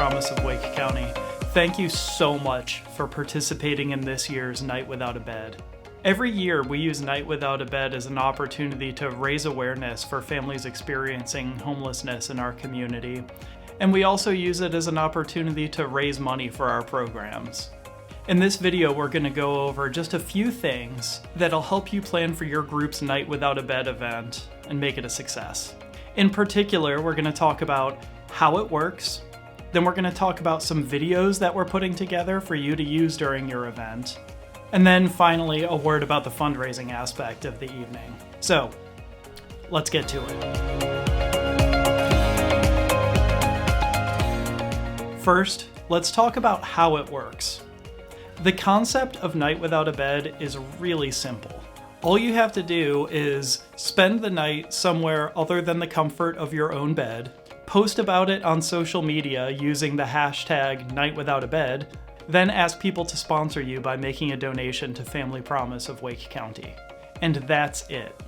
Promise of Wake County. Thank you so much for participating in this year's Night Without a Bed. Every year, we use Night Without a Bed as an opportunity to raise awareness for families experiencing homelessness in our community. And we also use it as an opportunity to raise money for our programs. In this video, we're going to go over just a few things that'll help you plan for your group's Night Without a Bed event and make it a success. In particular, we're going to talk about how it works. Then we're going to talk about some videos that we're putting together for you to use during your event. And then finally, a word about the fundraising aspect of the evening. So, let's get to it. First, let's talk about how it works. The concept of Night Without a Bed is really simple. All you have to do is spend the night somewhere other than the comfort of your own bed, post about it on social media using the hashtag #NightWithoutABed, then ask people to sponsor you by making a donation to Family Promise of Wake County. And that's it.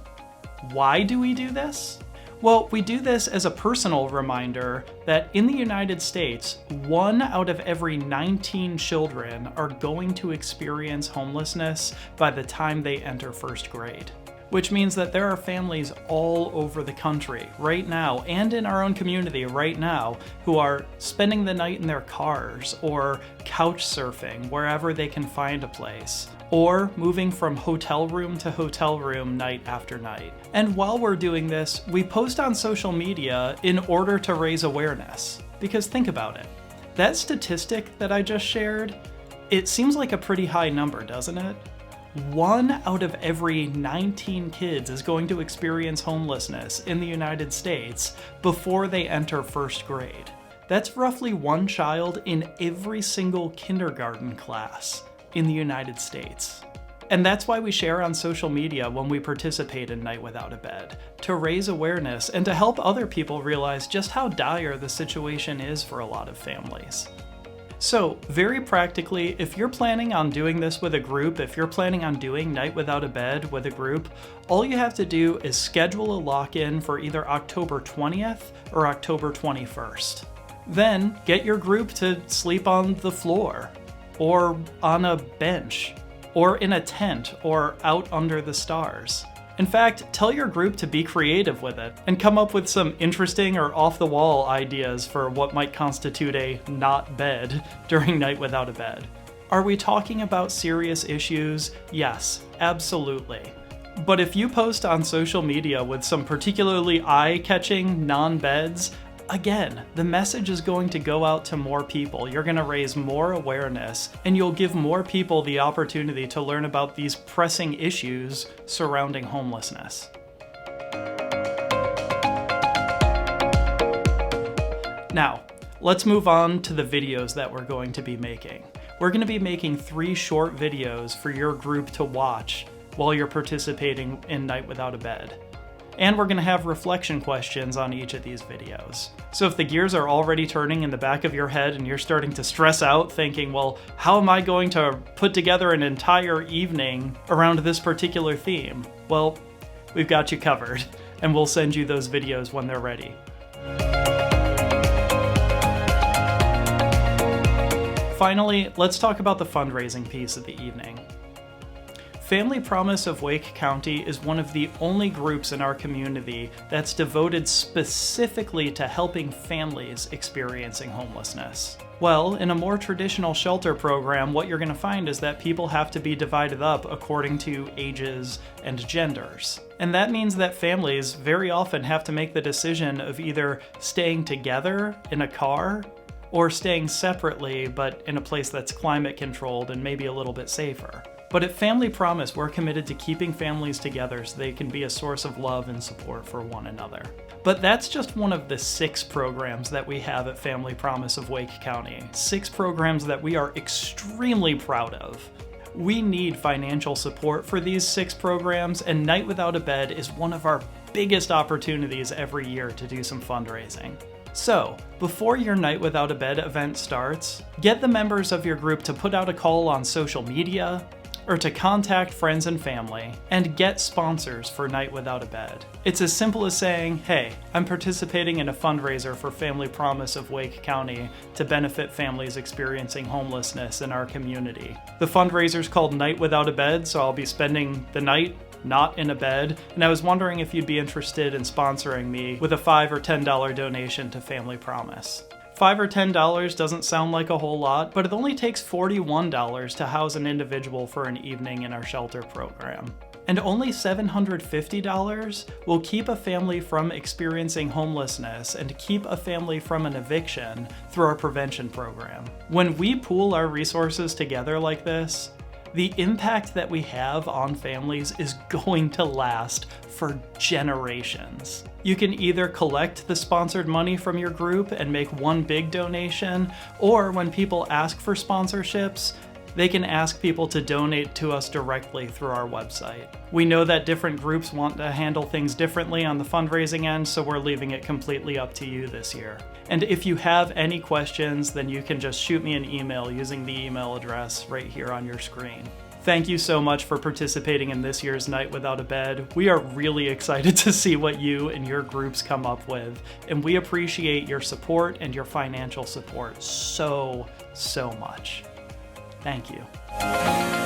Why do we do this? Well, we do this as a personal reminder that in the United States, 1 out of every 19 children are going to experience homelessness by the time they enter first grade. Which means that there are families all over the country right now, and in our own community right now, who are spending the night in their cars or couch surfing wherever they can find a place, or moving from hotel room to hotel room night after night. And while we're doing this, we post on social media in order to raise awareness. Because think about it, that statistic that I just shared, it seems like a pretty high number, doesn't it? 1 out of every 19 kids is going to experience homelessness in the United States before they enter first grade. That's roughly 1 child in every single kindergarten class in the United States. And that's why we share on social media when we participate in Night Without a Bed, to raise awareness and to help other people realize just how dire the situation is for a lot of families. So, very practically, if you're planning on doing this with a group, if you're planning on doing Night Without a Bed with a group, all you have to do is schedule a lock-in for either October 20th or October 21st. Then, get your group to sleep on the floor, or on a bench, or in a tent, or out under the stars. In fact, tell your group to be creative with it and come up with some interesting or off-the-wall ideas for what might constitute a not bed during Night Without a Bed. Are we talking about serious issues? Yes, absolutely. But if you post on social media with some particularly eye-catching non-beds, again, the message is going to go out to more people. You're going to raise more awareness, and you'll give more people the opportunity to learn about these pressing issues surrounding homelessness. Now, let's move on to the videos that we're going to be making. We're going to be making 3 short videos for your group to watch while you're participating in Night Without a Bed. And we're going to have reflection questions on each of these videos. So if the gears are already turning in the back of your head and you're starting to stress out thinking, well, how am I going to put together an entire evening around this particular theme? Well, we've got you covered, and we'll send you those videos when they're ready. Finally, let's talk about the fundraising piece of the evening. Family Promise of Wake County is one of the only groups in our community that's devoted specifically to helping families experiencing homelessness. Well, in a more traditional shelter program, what you're going to find is that people have to be divided up according to ages and genders. And that means that families very often have to make the decision of either staying together in a car or staying separately but in a place that's climate controlled and maybe a little bit safer. But at Family Promise, we're committed to keeping families together so they can be a source of love and support for one another. But that's just one of the 6 programs that we have at Family Promise of Wake County. 6 programs that we are extremely proud of. We need financial support for these 6 programs, and Night Without a Bed is one of our biggest opportunities every year to do some fundraising. So, before your Night Without a Bed event starts, get the members of your group to put out a call on social media, or to contact friends and family and get sponsors for Night Without a Bed. It's as simple as saying, hey, I'm participating in a fundraiser for Family Promise of Wake County to benefit families experiencing homelessness in our community. The fundraiser's called Night Without a Bed, so I'll be spending the night not in a bed, and I was wondering if you'd be interested in sponsoring me with a $5 or $10 donation to Family Promise. $5 or $10 doesn't sound like a whole lot, but it only takes $41 to house an individual for an evening in our shelter program. And only $750 will keep a family from experiencing homelessness and keep a family from an eviction through our prevention program. When we pool our resources together like this, the impact that we have on families is going to last for generations. You can either collect the sponsored money from your group and make one big donation, or when people ask for sponsorships, they can ask people to donate to us directly through our website. We know that different groups want to handle things differently on the fundraising end, so we're leaving it completely up to you this year. And if you have any questions, then you can just shoot me an email using the email address right here on your screen. Thank you so much for participating in this year's Night Without a Bed. We are really excited to see what you and your groups come up with, and we appreciate your support and your financial support so much. Thank you.